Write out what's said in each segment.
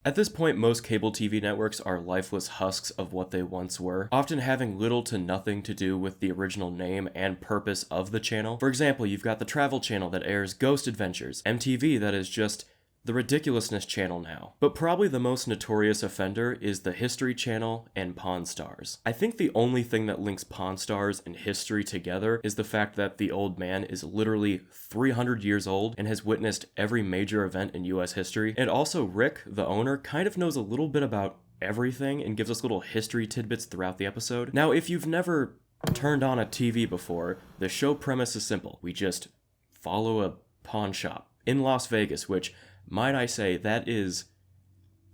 At this point, most cable TV networks are lifeless husks of what they once were, often having little to nothing to do with the original name and purpose of the channel. For example, you've got the Travel Channel that airs Ghost Adventures, MTV that is just the Ridiculousness Channel now. But probably the most notorious offender is the History Channel and Pawn Stars. I think the only thing that links Pawn Stars and history together is the fact that the old man is literally 300 years old and has witnessed every major event in US history. And also Rick, the owner, kind of knows a little bit about everything and gives us little history tidbits throughout the episode. Now, if you've never turned on a TV before, the show premise is simple. We just follow a pawn shop in Las Vegas, which, might I say, that is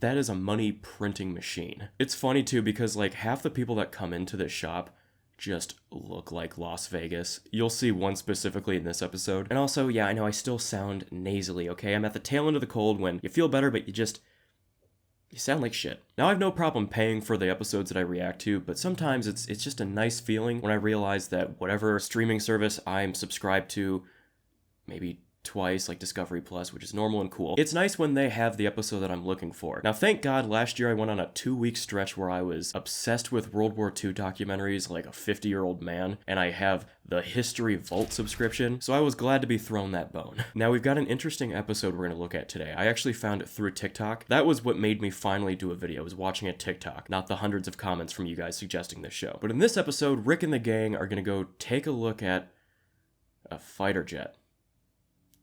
a money printing machine. It's funny too because like half the people that come into this shop just look like Las Vegas. You'll see one specifically in this episode. And also, yeah, I know I still sound nasally, okay? I'm at the tail end of the cold when you feel better, but you sound like shit. Now, I have no problem paying for the episodes that I react to, but sometimes it's just a nice feeling when I realize that whatever streaming service I'm subscribed to, maybe twice, like Discovery Plus, which is normal and cool. It's nice when they have the episode that I'm looking for. Now, thank God, last year I went on a 2-week stretch where I was obsessed with World War II documentaries like a 50-year-old man, and I have the History Vault subscription, so I was glad to be thrown that bone. Now, we've got an interesting episode we're going to look at today. I actually found it through TikTok. That was what made me finally do a video, was watching a TikTok, not the hundreds of comments from you guys suggesting this show. But in this episode, Rick and the gang are going to go take a look at a fighter jet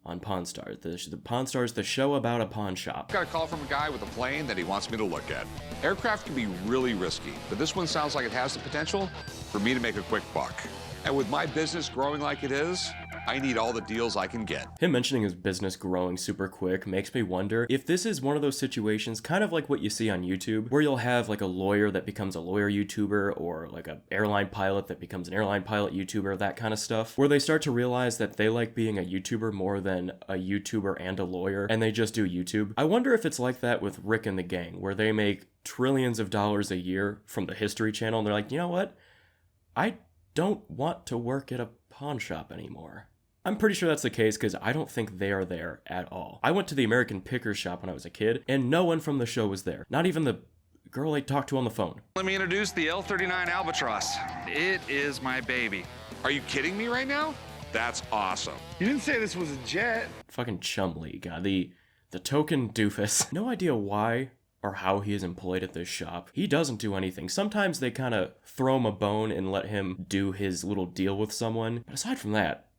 on Pawn Stars. The Pawn Stars, the show about a pawn shop. Got a call from a guy with a plane that he wants me to look at. Aircraft can be really risky, but this one sounds like it has the potential for me to make a quick buck. And with my business growing like it is, I need all the deals I can get. Him mentioning his business growing super quick makes me wonder if this is one of those situations, kind of like what you see on YouTube, where you'll have like a lawyer that becomes a lawyer YouTuber, or like an airline pilot that becomes an airline pilot YouTuber, that kind of stuff, where they start to realize that they like being a YouTuber more than a YouTuber and a lawyer, and they just do YouTube. I wonder if it's like that with Rick and the gang, where they make trillions of dollars a year from the History Channel, and they're like, you know what? I don't want to work at a pawn shop anymore. I'm pretty sure that's the case because I don't think they are there at all. I went to the American Pickers shop when I was a kid, and no one from the show was there. Not even the girl I talked to on the phone. Let me introduce the L-39 Albatross. It is my baby. Are you kidding me right now? That's awesome. You didn't say this was a jet. Fucking Chumlee, God, the token doofus. No idea why or how he is employed at this shop. He doesn't do anything. Sometimes they kind of throw him a bone and let him do his little deal with someone. But aside from that,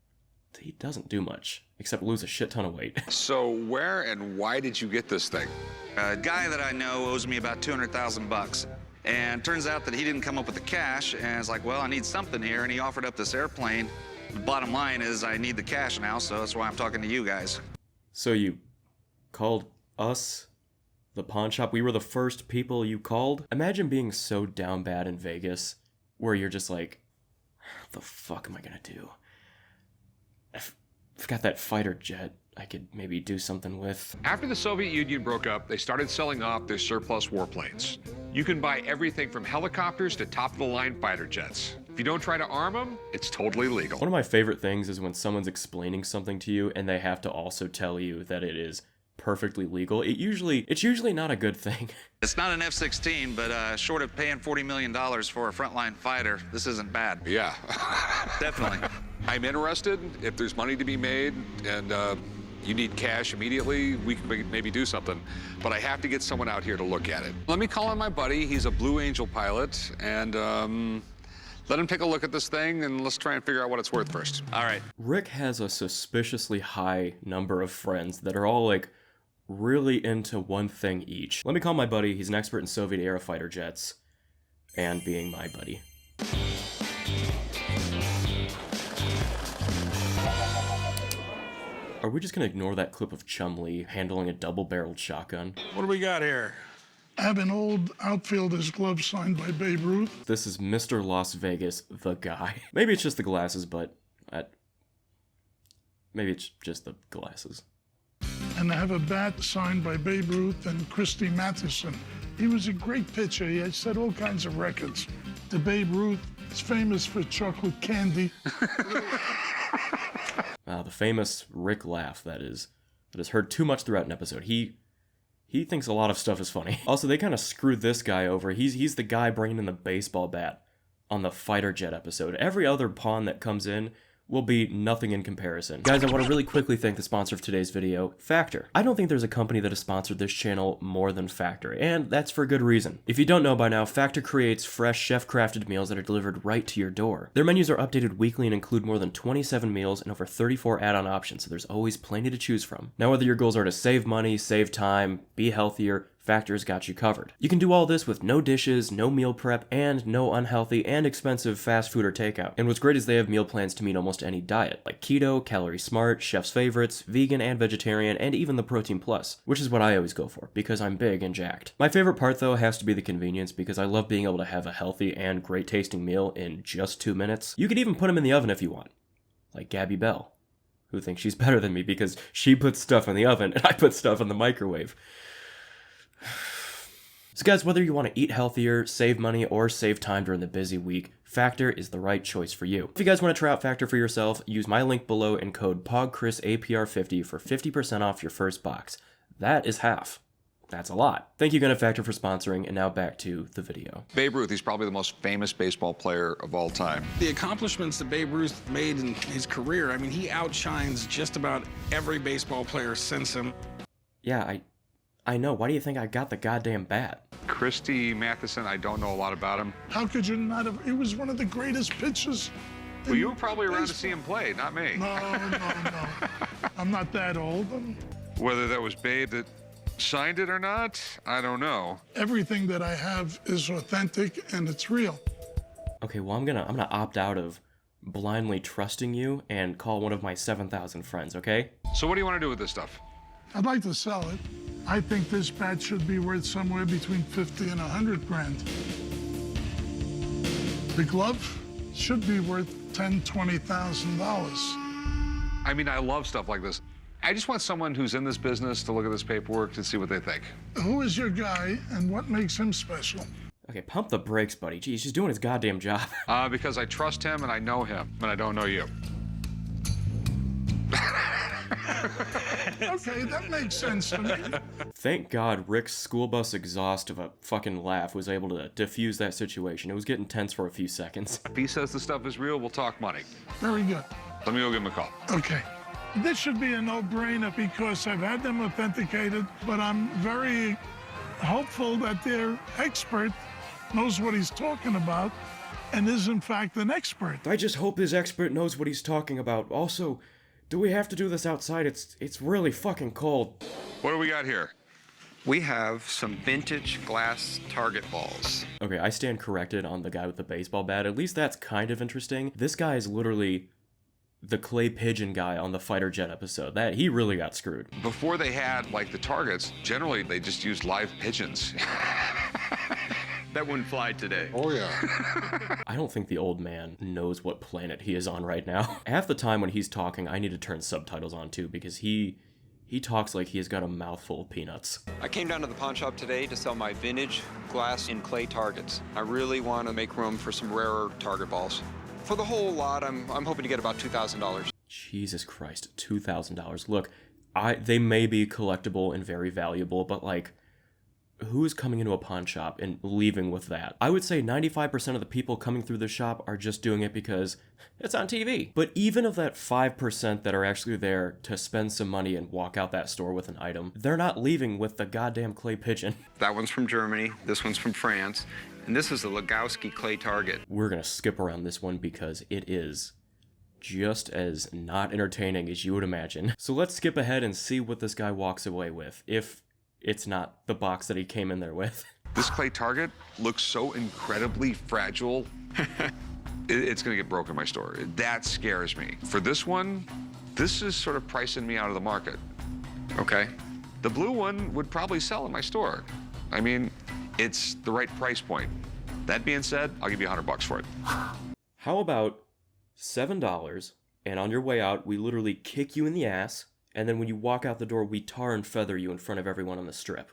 he doesn't do much, except lose a shit ton of weight. So where and why did you get this thing? A guy that I know owes me about 200,000 bucks. And turns out that he didn't come up with the cash, and it's like, well, I need something here, and he offered up this airplane. The bottom line is I need the cash now, so that's why I'm talking to you guys. So you called us, the pawn shop? We were the first people you called? Imagine being so down bad in Vegas, where you're just like, what the fuck am I gonna do? I've got that fighter jet I could maybe do something with. After the Soviet Union broke up, they started selling off their surplus warplanes. You can buy everything from helicopters to top-of-the-line fighter jets. If you don't try to arm them, it's totally legal. One of my favorite things is when someone's explaining something to you and they have to also tell you that it is perfectly legal. It's usually not a good thing. It's not an F-16, but short of paying $40 million for a frontline fighter, this isn't bad. Yeah. Definitely. I'm interested. If there's money to be made and you need cash immediately, we can maybe do something. But I have to get someone out here to look at it. Let me call on my buddy. He's a Blue Angel pilot. And let him take a look at this thing, and let's try and figure out what it's worth first. All right. Rick has a suspiciously high number of friends that are all like really into one thing each. Let me call my buddy. He's an expert in Soviet-era fighter jets and being my buddy. Are we just gonna ignore that clip of Chumlee handling a double-barreled shotgun? What do we got here? I have an old outfielder's glove signed by Babe Ruth. This is Mr. Las Vegas, the guy. Maybe it's just the glasses, but maybe it's just the glasses. And I have a bat signed by Babe Ruth and Christy Mathewson. He was a great pitcher. He had set all kinds of records. The Babe Ruth is famous for chocolate candy. The famous Rick laugh that is heard too much throughout an episode. He He thinks a lot of stuff is funny. Also, they kind of screwed this guy over. He's the guy bringing in the baseball bat on the fighter jet episode. Every other pawn that comes in will be nothing in comparison. Guys, I want to really quickly thank the sponsor of today's video, Factor. I don't think there's a company that has sponsored this channel more than Factor, and that's for good reason. If you don't know by now, Factor creates fresh, chef-crafted meals that are delivered right to your door. Their menus are updated weekly and include more than 27 meals and over 34 add-on options, so there's always plenty to choose from. Now, whether your goals are to save money, save time, be healthier, Factor's got you covered. You can do all this with no dishes, no meal prep, and no unhealthy and expensive fast food or takeout. And what's great is they have meal plans to meet almost any diet, like keto, calorie smart, chef's favorites, vegan and vegetarian, and even the protein plus, which is what I always go for, because I'm big and jacked. My favorite part though has to be the convenience, because I love being able to have a healthy and great tasting meal in just 2 minutes. You could even put them in the oven if you want, like Gabby Bell, who thinks she's better than me because she puts stuff in the oven and I put stuff in the microwave. So guys, whether you want to eat healthier, save money, or save time during the busy week, Factor is the right choice for you. If you guys want to try out Factor for yourself, use my link below and code POGCHRISAPR50 for 50% off your first box. That is half. That's a lot. Thank you again to Factor for sponsoring, and now back to the video. Babe Ruth, he's probably the most famous baseball player of all time. The accomplishments that Babe Ruth made in his career, I mean, he outshines just about every baseball player since him. Yeah, I know. Why do you think I got the goddamn bat? Christy Mathewson, I don't know a lot about him. How could you not have? He was one of the greatest pitchers. Well, you were probably around to see him play, not me. No. I'm not that old. Whether that was Babe that signed it or not, I don't know. Everything that I have is authentic and it's real. Okay, well, I'm gonna opt out of blindly trusting you and call one of my 7,000 friends, okay? So what do you want to do with this stuff? I'd like to sell it. I think this bat should be worth somewhere between 50 and 100 grand. The glove should be worth $10,000, $20,000. I mean, I love stuff like this. I just want someone who's in this business to look at this paperwork to see what they think. Who is your guy and what makes him special? Okay, pump the brakes, buddy. Geez, he's doing his goddamn job. Because I trust him and I know him, and I don't know you. Okay, that makes sense to me. Thank God Rick's school bus exhaust of a fucking laugh was able to diffuse that situation. It was getting tense for a few seconds. If he says the stuff is real, we'll talk money. Very good. Let me go give him a call. Okay. This should be a no-brainer because I've had them authenticated, but I'm very hopeful that their expert knows what he's talking about and is in fact an expert. I just hope his expert knows what he's talking about. Also, do we have to do this outside? It's really fucking cold. What do we got here? We have some vintage glass target balls. Okay, I stand corrected on the guy with the baseball bat. At least that's kind of interesting. This guy is literally the clay pigeon guy on the fighter jet episode. That he really got screwed. Before they had like the targets, generally they just used live pigeons. That wouldn't fly today. Oh yeah. I don't think the old man knows what planet he is on right now. Half the time when he's talking, I need to turn subtitles on too, because he talks like he has got a mouthful of peanuts. I came down to the pawn shop today to sell my vintage glass and clay targets. I really want to make room for some rarer target balls. For the whole lot, I'm hoping to get about $2,000. Jesus Christ, $2,000. Look, they may be collectible and very valuable, but like, who is coming into a pawn shop and leaving with that? I would say 95% of the people coming through the shop are just doing it because it's on TV. But even of that 5% that are actually there to spend some money and walk out that store with an item, they're not leaving with the goddamn clay pigeon. That one's from Germany, this one's from France, and this is a Legowski clay target. We're gonna skip around this one because it is just as not entertaining as you would imagine. So let's skip ahead and see what this guy walks away with, if it's not the box that he came in there with. This clay target looks so incredibly fragile. It's gonna get broken in my store. That scares me. For this one, this is sort of pricing me out of the market. Okay. The blue one would probably sell in my store. I mean, it's the right price point. That being said, I'll give you $100 for it. How about $7, and on your way out, we literally kick you in the ass, and then when you walk out the door, we tar and feather you in front of everyone on the strip.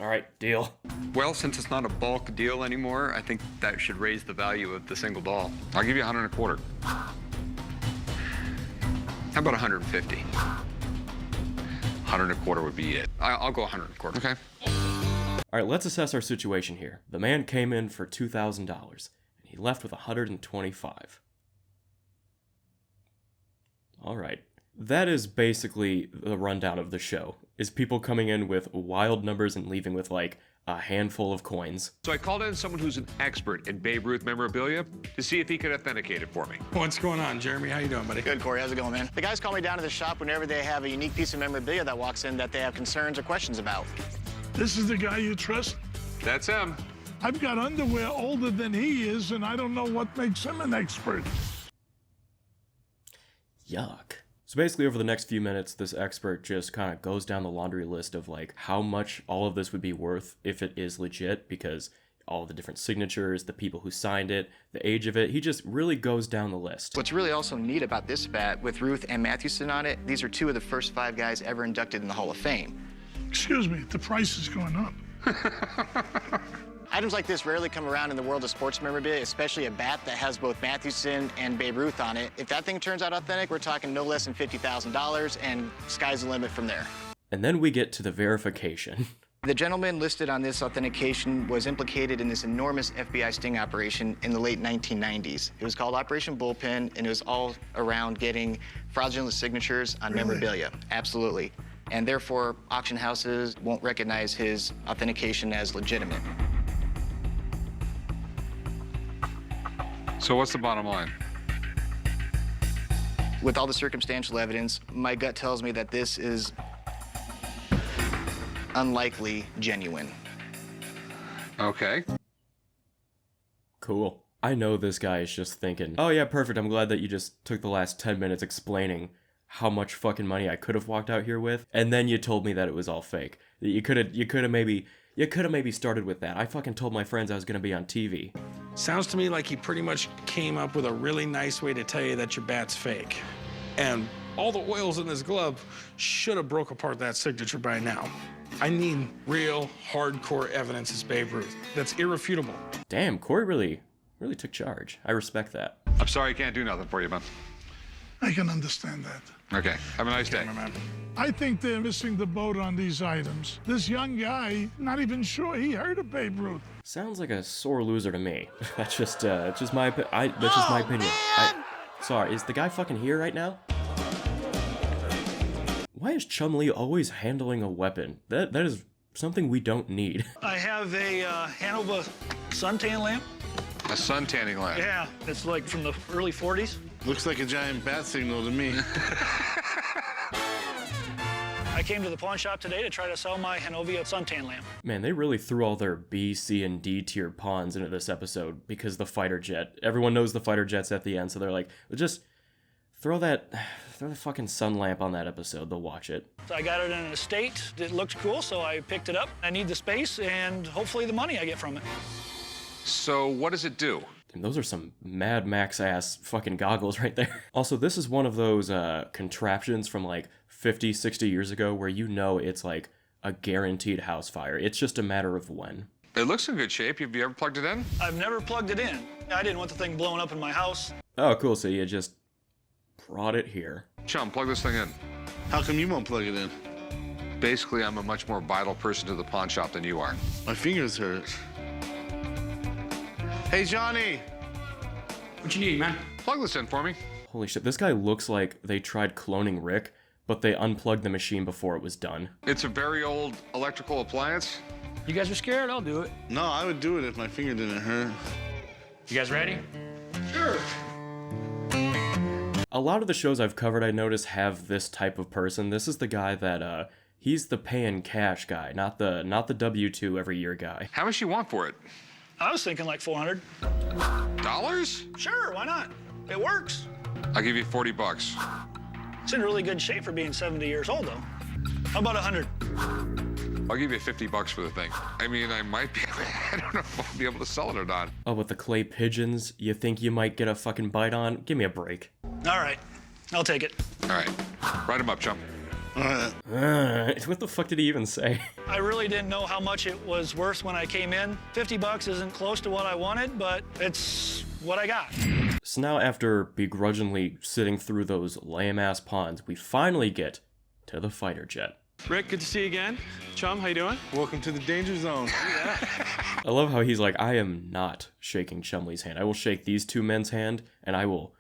All right, deal. Well, since it's not a bulk deal anymore, I think that should raise the value of the single ball. I'll give you $125. How about 150? 125 would be it. I'll go 125. Okay. Alright, let's assess our situation here. The man came in for $2,000, and he left with $125. Alright. That is basically the rundown of the show, is people coming in with wild numbers and leaving with like a handful of coins. So I called in someone who's an expert in Babe Ruth memorabilia to see if he could authenticate it for me. What's going on, Jeremy? How you doing, buddy? Good, Corey. How's it going, man? The guys call me down to the shop whenever they have a unique piece of memorabilia that walks in that they have concerns or questions about. This is the guy you trust? That's him. I've got underwear older than he is, and I don't know what makes him an expert. Yuck. So basically over the next few minutes, this expert just kind of goes down the laundry list of like how much all of this would be worth if it is legit, because all the different signatures, the people who signed it, the age of it, he just really goes down the list. What's really also neat about this bat, with Ruth and Mathewson on it, these are two of the first 5 guys ever inducted in the Hall of Fame. Excuse me, the price is going up. Items like this rarely come around in the world of sports memorabilia, especially a bat that has both Mathewson and Babe Ruth on it. If that thing turns out authentic, we're talking no less than $50,000, and sky's the limit from there. And then we get to the verification. The gentleman listed on this authentication was implicated in this enormous FBI sting operation in the late 1990s. It was called Operation Bullpen, and it was all around getting fraudulent signatures on memorabilia. Absolutely. And therefore, auction houses won't recognize his authentication as legitimate. So what's the bottom line? With all the circumstantial evidence, my gut tells me that this is unlikely genuine. Okay. Cool. I know this guy is just thinking, oh yeah, perfect, I'm glad that you just took the last 10 minutes explaining how much fucking money I could have walked out here with, and then you told me that it was all fake. You could have maybe started with that. I fucking told my friends I was gonna be on TV. Sounds to me like he pretty much came up with a really nice way to tell you that your bat's fake. And all the oils in this glove should have broke apart that signature by now. I need real, hardcore evidence as Babe Ruth. That's irrefutable. Damn, Corey really took charge. I respect that. I'm sorry I can't do nothing for you, man. I can understand that. Okay. Have a nice day. I think they're missing the boat on these items. This young guy, not even sure he heard of Babe Ruth. Sounds like a sore loser to me. That's just my opinion. Sorry, is the guy fucking here right now? Why is Chum-Li always handling a weapon? That is something we don't need. I have a Hanover suntan lamp. A sun tanning lamp. Yeah, it's like from the early 40s. Looks like a giant bat signal to me. I came to the pawn shop today to try to sell my Hanovia suntan lamp. Man, they really threw all their B, C, and D tier pawns into this episode because the fighter jet. Everyone knows the fighter jet's at the end, so they're like, just throw the fucking sun lamp on that episode. They'll watch it. So I got it in an estate. It looked cool, so I picked it up. I need the space and hopefully the money I get from it. So what does it do? And those are some Mad Max ass fucking goggles right there. Also, this is one of those contraptions from like 50, 60 years ago where you know it's like a guaranteed house fire. It's just a matter of when. It looks in good shape. Have you ever plugged it in? I've never plugged it in. I didn't want the thing blowing up in my house. Oh, cool. So you just brought it here. Chum, plug this thing in. How come you won't plug it in? Basically, I'm a much more vital person to the pawn shop than you are. My fingers hurt. Hey, Johnny! What you need, man? Plug this in for me. Holy shit, this guy looks like they tried cloning Rick, but they unplugged the machine before it was done. It's a very old electrical appliance. You guys are scared? I'll do it. No, I would do it if my finger didn't hurt. You guys ready? Sure. A lot of the shows I've covered, I notice, have this type of person. This is the guy that, he's the paying cash guy, not the W-2 every year guy. How much you want for it? I was thinking like $400. Dollars? Sure, why not? It works. I'll give you 40 bucks. It's in really good shape for being 70 years old, though. How about 100? I'll give you 50 bucks for the thing. I mean, I might be, I don't know if I'll be able to sell it or not. Oh, with the clay pigeons, you think you might get a fucking bite on? Give me a break. All right, I'll take it. All right, write them up, Chum. What the fuck did he even say? I really didn't know how much it was worth when I came in. 50 bucks isn't close to what I wanted, but it's what I got. So now after begrudgingly sitting through those lame-ass pawns, we finally get to the fighter jet. Rick, good to see you again. Chum, how you doing? Welcome to the danger zone. I love how he's like, I am not shaking Chumley's hand. I will shake these two men's hand, and I will...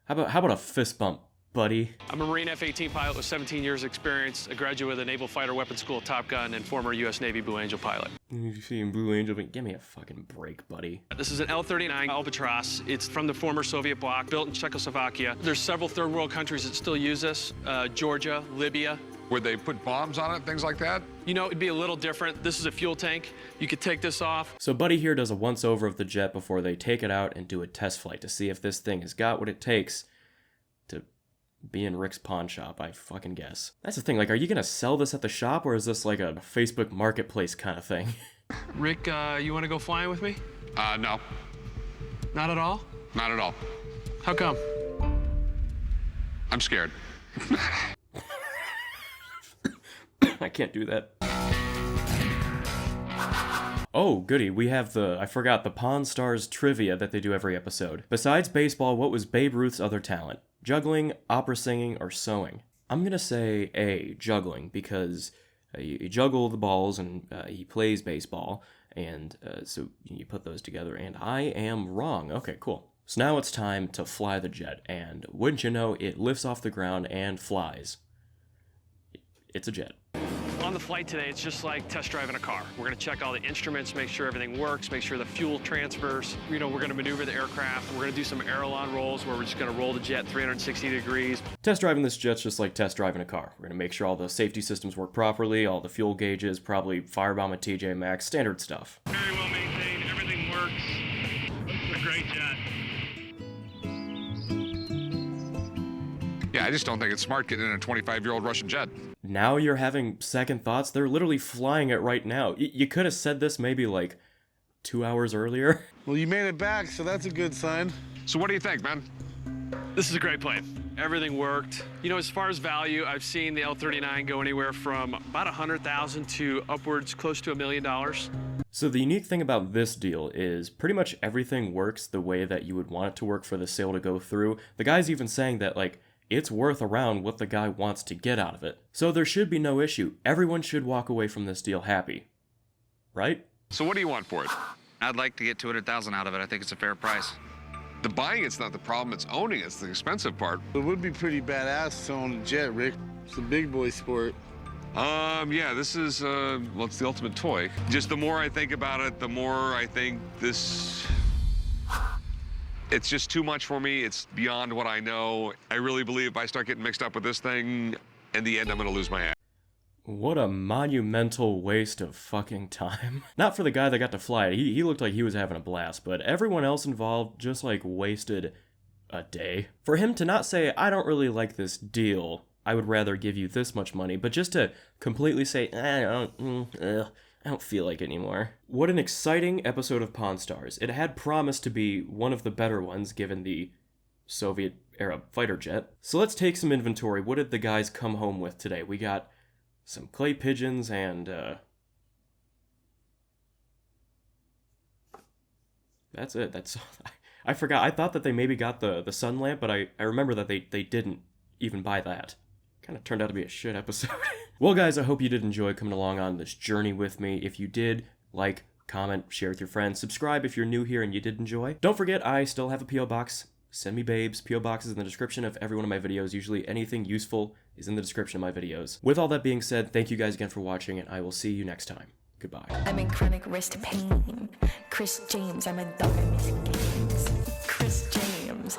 How about a fist bump, buddy? I'm a Marine F-18 pilot with 17 years experience, a graduate of the Naval Fighter Weapons School at Top Gun, and former U.S. Navy Blue Angel pilot. You see Blue Angel, but give me a fucking break, buddy. This is an L-39 Albatross. It's from the former Soviet bloc, built in Czechoslovakia. There's several third world countries that still use this. Georgia, Libya. Would they put bombs on it, things like that? You know, it'd be a little different. This is a fuel tank. You could take this off. So Buddy here does a once-over of the jet before they take it out and do a test flight to see if this thing has got what it takes to be in Rick's pawn shop, I fucking guess. That's the thing, like, are you gonna sell this at the shop, or is this like a Facebook marketplace kind of thing? Rick, you want to go flying with me? No. Not at all? Not at all. How come? I'm scared. I can't do that. Oh, goody, we have I forgot, the Pawn Stars trivia that they do every episode. Besides baseball, what was Babe Ruth's other talent? Juggling, opera singing, or sewing? I'm gonna say A, juggling, because you juggle the balls and he plays baseball, and so you put those together, and I am wrong. Okay, cool. So now it's time to fly the jet, and wouldn't you know, it lifts off the ground and flies. It's a jet. On the flight today, it's just like test driving a car. We're going to check all the instruments, make sure everything works, make sure the fuel transfers. You know, we're going to maneuver the aircraft. We're going to do some aileron rolls where we're just going to roll the jet 360 degrees. Test driving this jet's just like test driving a car. We're going to make sure all the safety systems work properly, all the fuel gauges, probably firebomb at TJ Maxx, standard stuff. Very well maintained. Everything works. It's a great jet. Yeah, I just don't think it's smart getting in a 25-year-old Russian jet. Now you're having second thoughts? They're literally flying it right now. You could have said this maybe like 2 hours earlier. Well, you made it back, so that's a good sign. So what do you think, man? This is a great plane. Everything worked. You know, as far as value, I've seen the L-39 go anywhere from about $100,000 to upwards close to $1 million. So the unique thing about this deal is pretty much everything works the way that you would want it to work for the sale to go through. The guy's even saying that, like, it's worth around what the guy wants to get out of it. So there should be no issue. Everyone should walk away from this deal happy. Right? So what do you want for it? I'd like to get $200,000 out of it. I think it's a fair price. The buying it's not the problem, it's owning it's the expensive part. It would be pretty badass to own a jet, Rick. It's a big boy sport. Yeah, this is, well, it's the ultimate toy. Just the more I think about it, the more I think this... It's just too much for me. It's beyond what I know. I really believe if I start getting mixed up with this thing, in the end, I'm gonna lose my ass. What a monumental waste of fucking time. Not for the guy that got to fly it. He looked like he was having a blast, but everyone else involved just like wasted a day. For him to not say, I don't really like this deal, I would rather give you this much money, but just to completely say, I don't feel like it anymore. What an exciting episode of Pawn Stars. It had promised to be one of the better ones given the Soviet-era fighter jet. So let's take some inventory. What did the guys come home with today? We got some clay pigeons and, that's it. That's I forgot. I thought that they maybe got the sun lamp, but I remember that they didn't even buy that. Kind of turned out to be a shit episode. Well, guys, I hope you did enjoy coming along on this journey with me. If you did, like, comment, share with your friends, subscribe if you're new here and you did enjoy. Don't forget, I still have a P.O. Box. Send me babes. P.O. Box is in the description of every one of my videos. Usually anything useful is in the description of my videos. With all that being said, thank you guys again for watching, and I will see you next time. Goodbye. I'm in chronic wrist pain. Chris James, I'm a dog in missing games. Chris James.